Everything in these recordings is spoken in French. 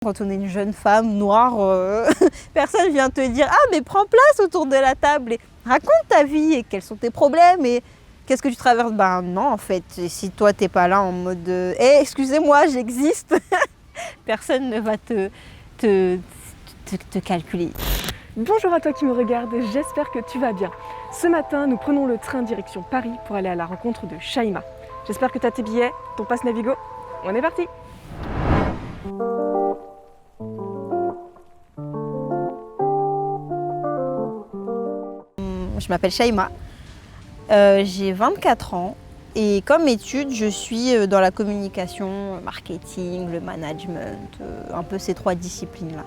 Quand on est une jeune femme noire, personne vient te dire « Ah, mais prends place autour de la table et raconte ta vie et quels sont tes problèmes et qu'est-ce que tu traverses ?» Ben non, en fait, si toi t'es pas là en mode « Hey, excusez-moi, j'existe !» personne ne va te calculer. Bonjour à toi qui me regarde, j'espère que tu vas bien. Ce matin, nous prenons le train direction Paris pour aller à la rencontre de Shaima. J'espère que tu as tes billets, ton passe Navigo. On est parti! Je m'appelle Shaima, j'ai 24 ans et comme étude, je suis dans la communication, le marketing, le management, un peu ces trois disciplines-là.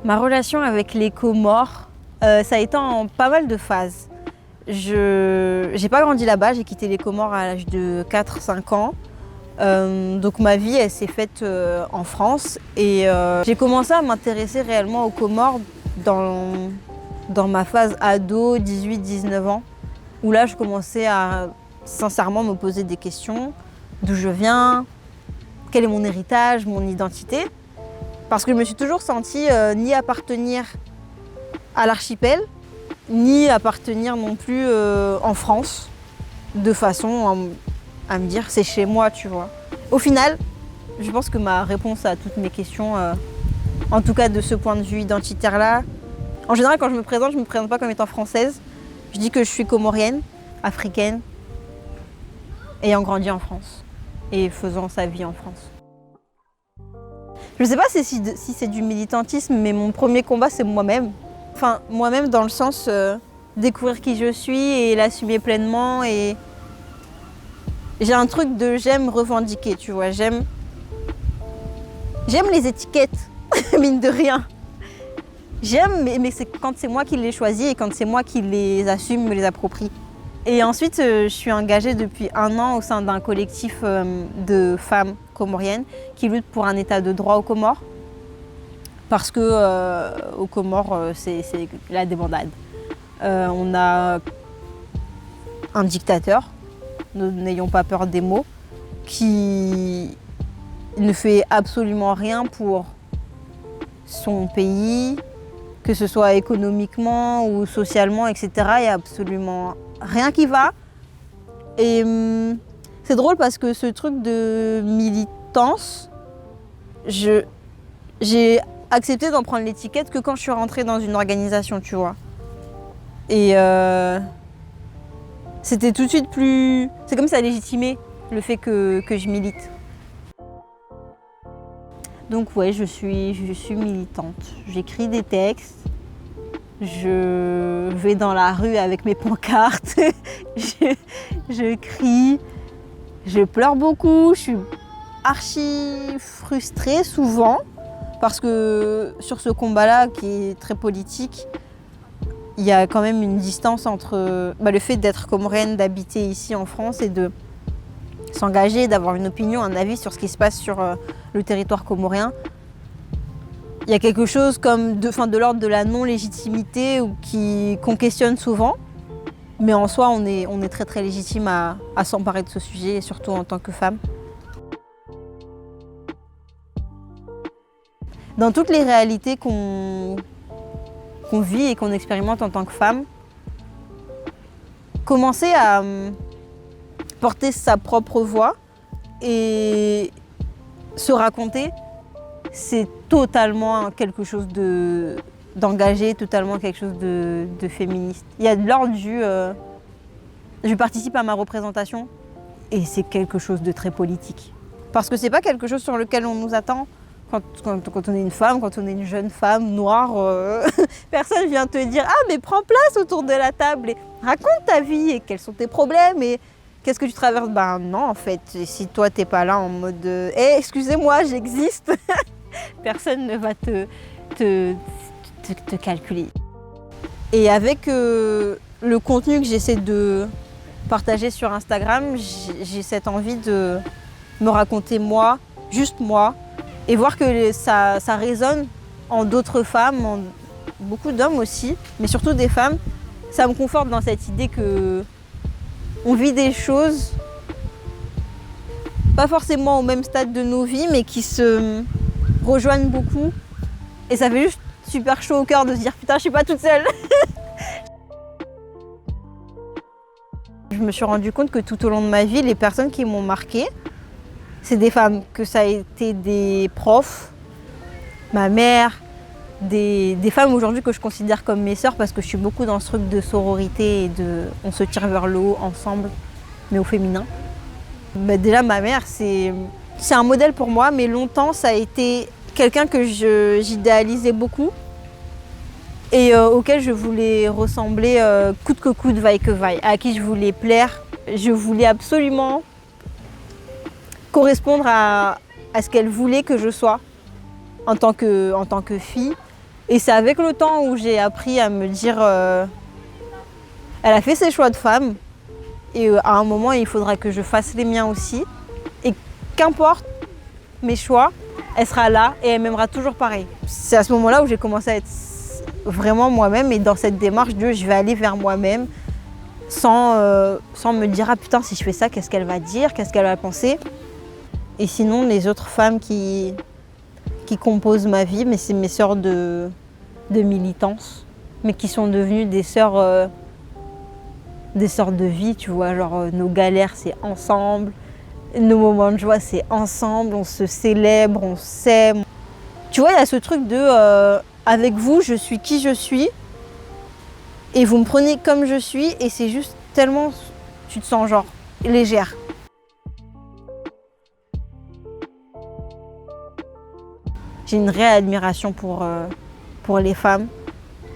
Ma relation avec les Comores, ça a été en pas mal de phases. J'ai pas grandi là-bas, j'ai quitté les Comores à l'âge de 4-5 ans. Donc ma vie, elle s'est faite en France et j'ai commencé à m'intéresser réellement aux Comores dans ma phase ado, 18-19 ans, où là je commençais à sincèrement me poser des questions, d'où je viens, quel est mon héritage, mon identité, parce que je me suis toujours sentie ni appartenir à l'archipel, ni appartenir non plus en France, de façon à me dire c'est chez moi, tu vois. Au final, je pense que ma réponse à toutes mes questions, en tout cas de ce point de vue identitaire-là, en général, quand je me présente pas comme étant française. Je dis que je suis comorienne, africaine, ayant grandi en France et faisant sa vie en France. Je ne sais pas si c'est du militantisme, mais mon premier combat, c'est moi-même. Enfin, moi-même dans le sens découvrir qui je suis et l'assumer pleinement. Et j'ai un truc de j'aime revendiquer, tu vois. J'aime les étiquettes, mine de rien. J'aime, mais c'est quand c'est moi qui les choisis et quand c'est moi qui les assume, me les approprie. Et ensuite, je suis engagée depuis 1 an au sein d'un collectif de femmes comoriennes qui luttent pour un état de droit aux Comores. Parce que aux Comores, c'est la débandade. On a un dictateur, nous n'ayons pas peur des mots, qui ne fait absolument rien pour son pays, que ce soit économiquement ou socialement, etc. Il n'y a absolument rien qui va. Et c'est drôle parce que ce truc de militance, j'ai accepté d'en prendre l'étiquette que quand je suis rentrée dans une organisation, tu vois. Et c'était tout de suite plus... C'est comme ça légitimé le fait que je milite. Donc ouais, je suis militante. J'écris des textes, je vais dans la rue avec mes pancartes, je crie, je pleure beaucoup, je suis archi frustrée souvent parce que sur ce combat-là qui est très politique, il y a quand même une distance entre le fait d'être comorienne, d'habiter ici en France et de s'engager, d'avoir une opinion, un avis sur ce qui se passe sur le territoire comorien. Il y a quelque chose comme de l'ordre de la non-légitimité qu'on questionne souvent. Mais en soi, on est très très légitime à s'emparer de ce sujet, et surtout en tant que femme. Dans toutes les réalités qu'on vit et qu'on expérimente en tant que femme, commencer à porter sa propre voix et se raconter, c'est totalement quelque chose d'engagé, totalement quelque chose de féministe. Il y a de l'ordre du je participe à ma représentation et c'est quelque chose de très politique. Parce que c'est pas quelque chose sur lequel on nous attend quand on est une femme, quand on est une jeune femme noire. Personne vient te dire « Ah, mais prends place autour de la table et raconte ta vie et quels sont tes problèmes et qu'est-ce que tu traverses ?» Ben non, en fait, si toi t'es pas là en mode « Hey, excusez-moi, j'existe !» personne ne va te calculer. Et avec le contenu que j'essaie de partager sur Instagram, j'ai cette envie de me raconter moi, juste moi, et voir que ça résonne en d'autres femmes, en beaucoup d'hommes aussi, mais surtout des femmes. Ça me conforte dans cette idée que on vit des choses pas forcément au même stade de nos vies, mais qui se rejoignent beaucoup. Et ça fait juste super chaud au cœur de se dire putain, je suis pas toute seule. Je me suis rendu compte que tout au long de ma vie, les personnes qui m'ont marquée, c'est des femmes, que ça a été des profs, ma mère, des femmes aujourd'hui que je considère comme mes sœurs parce que je suis beaucoup dans ce truc de sororité et de on se tire vers le haut ensemble, mais au féminin. Bah déjà ma mère, c'est un modèle pour moi, mais longtemps ça a été quelqu'un que j'idéalisais beaucoup et auquel je voulais ressembler coûte que coûte, vaille que vaille, à qui je voulais plaire. Je voulais absolument correspondre à ce qu'elle voulait que je sois en tant que fille. Et c'est avec le temps où j'ai appris à me dire elle a fait ses choix de femme et à un moment il faudra que je fasse les miens aussi. Et qu'importe mes choix, elle sera là et elle m'aimera toujours pareil. C'est à ce moment-là où j'ai commencé à être vraiment moi-même et dans cette démarche de je vais aller vers moi-même sans me dire ah putain si je fais ça qu'est-ce qu'elle va dire, qu'est-ce qu'elle va penser. Et sinon les autres femmes qui composent ma vie, mais c'est mes sœurs de militance, mais qui sont devenues des sœurs de vie, tu vois, genre nos galères c'est ensemble, nos moments de joie c'est ensemble, on se célèbre, on s'aime. Tu vois, il y a ce truc de avec vous, je suis qui je suis et vous me prenez comme je suis et c'est juste tellement, tu te sens genre légère. J'ai une réelle admiration pour les femmes,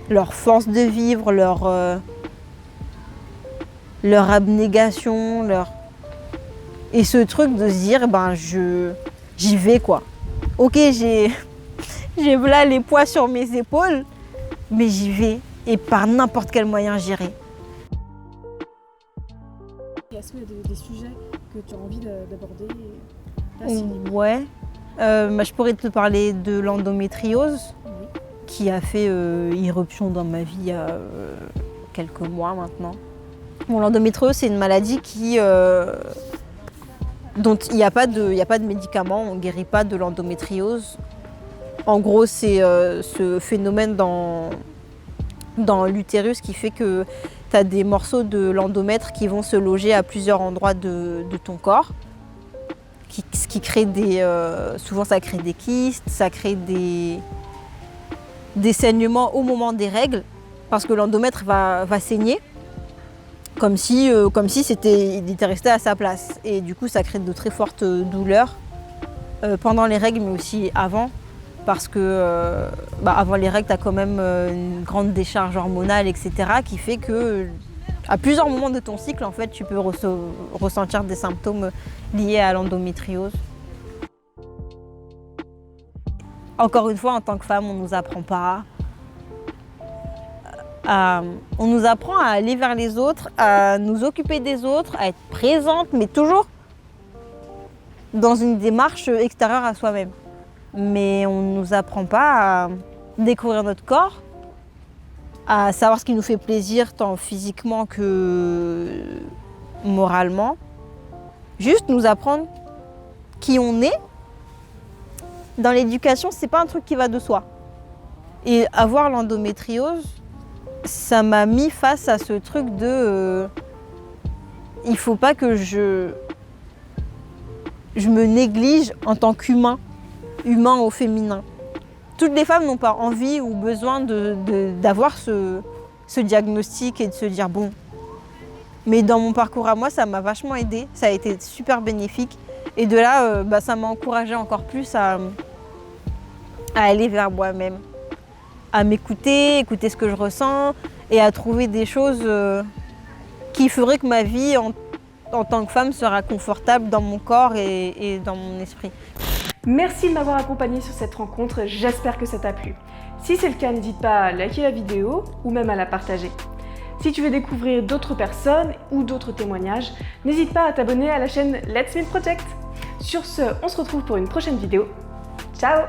leur force de vivre, leur abnégation, et ce truc de se dire ben j'y vais quoi. Ok, j'ai là les poids sur mes épaules, mais j'y vais et par n'importe quel moyen j'irai. Est-ce qu'il y a des sujets que tu as envie d'aborder? Ouais. Je pourrais te parler de l'endométriose qui a fait irruption dans ma vie il y a quelques mois maintenant. Bon, l'endométriose, c'est une maladie dont il n'y a pas de médicament, on ne guérit pas de l'endométriose. En gros, c'est ce phénomène dans l'utérus qui fait que tu as des morceaux de l'endomètre qui vont se loger à plusieurs endroits de ton corps. Ce qui crée souvent ça crée des kystes, ça crée des saignements au moment des règles, parce que l'endomètre va saigner, comme si il était resté à sa place. Et du coup, ça crée de très fortes douleurs pendant les règles, mais aussi avant, parce que avant les règles, tu as quand même une grande décharge hormonale, etc., qui fait que à plusieurs moments de ton cycle, en fait, tu peux ressentir des symptômes liés à l'endométriose. Encore une fois, en tant que femme, on ne nous apprend pas. On nous apprend à aller vers les autres, à nous occuper des autres, à être présente, mais toujours dans une démarche extérieure à soi-même. Mais on ne nous apprend pas à découvrir notre corps, à savoir ce qui nous fait plaisir tant physiquement que moralement. Juste nous apprendre qui on est. Dans l'éducation, c'est pas un truc qui va de soi. Et avoir l'endométriose, ça m'a mis face à ce truc de il faut pas que je me néglige en tant qu'humain, humain au féminin. Toutes les femmes n'ont pas envie ou besoin d'avoir ce diagnostic et de se dire bon. Mais dans mon parcours à moi, ça m'a vachement aidée, ça a été super bénéfique. Et de là, ça m'a encouragée encore plus à aller vers moi-même, à m'écouter, écouter ce que je ressens et à trouver des choses qui feraient que ma vie en tant que femme sera confortable dans mon corps et dans mon esprit. Merci de m'avoir accompagnée sur cette rencontre, j'espère que ça t'a plu. Si c'est le cas, n'hésite pas à liker la vidéo ou même à la partager. Si tu veux découvrir d'autres personnes ou d'autres témoignages, n'hésite pas à t'abonner à la chaîne Let's Meet Project. Sur ce, on se retrouve pour une prochaine vidéo. Ciao!